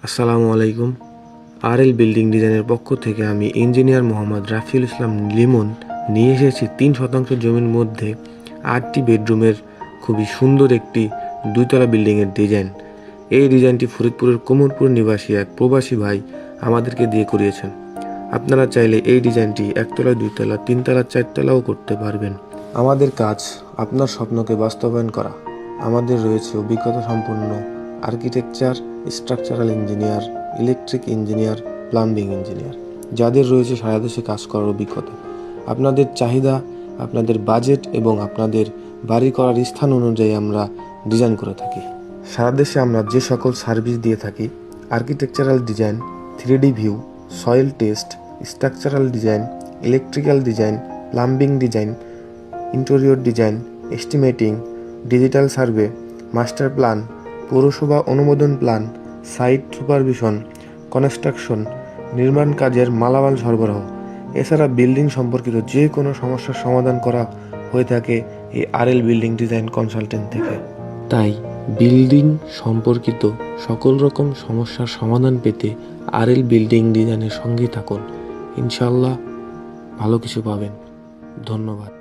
আসসালামু আলাইকুম। RL building ডিজাইনের পক্ষ থেকে আমি ইঞ্জিনিয়ার মোহাম্মদ রাফিউল ইসলাম লিমন নিয়ে এসেছি 3 শতাংশ জমির মধ্যে 8টি বেডরুমের খুবই সুন্দর একটি 2তলা বিল্ডিংয়ের ডিজাইন। এই ডিজাইনটি ফরিদপুরের কোমরপুর নিবাসী এক প্রবাসী ভাই আমাদেরকে দিয়ে করিয়েছেন। আপনারা চাইলে এই ডিজাইনটি 1তলা, 2তলা, 3তলা, 4তলাও করতে পারবেন। আমাদের কাজ আপনার স্বপ্নকে বাস্তবায়ন করা। আমাদের রয়েছে অভিজ্ঞতা সম্পন্ন architecture, structural engineer, electric engineer, plumbing engineer, যাদের রয়েছে সারা দেশে কাজ করার অভিজ্ঞতা। আপনাদের চাহিদা, আপনাদের বাজেট এবং আপনাদের বাড়ি করার স্থান অনুযায়ী আমরা ডিজাইন করে থাকি। সারা দেশে আমরা যে সকল সার্ভিস দিয়ে থাকি: architectural design, 3D view, soil test, structural design, electrical design, plumbing design, interior design, estimating, digital survey, master plan, পৌরসভা অনুমোদন প্ল্যান, সাইট সুপারভিশন, কনস্ট্রাকশন, নির্মাণ কাজের মালামাল সরবরাহ, এছাড়া বিল্ডিং সম্পর্কিত যে কোনো সমস্যার সমাধান করা হয়ে থাকে এই আরএল বিল্ডিং ডিজাইন কনসালটেন্ট থেকে। তাই বিল্ডিং সম্পর্কিত সকল রকম সমস্যার সমাধান পেতে আরএল বিল্ডিং ডিজাইনের সঙ্গেই থাকুন। ইনশাল্লাহ ভালো কিছু পাবেন। ধন্যবাদ।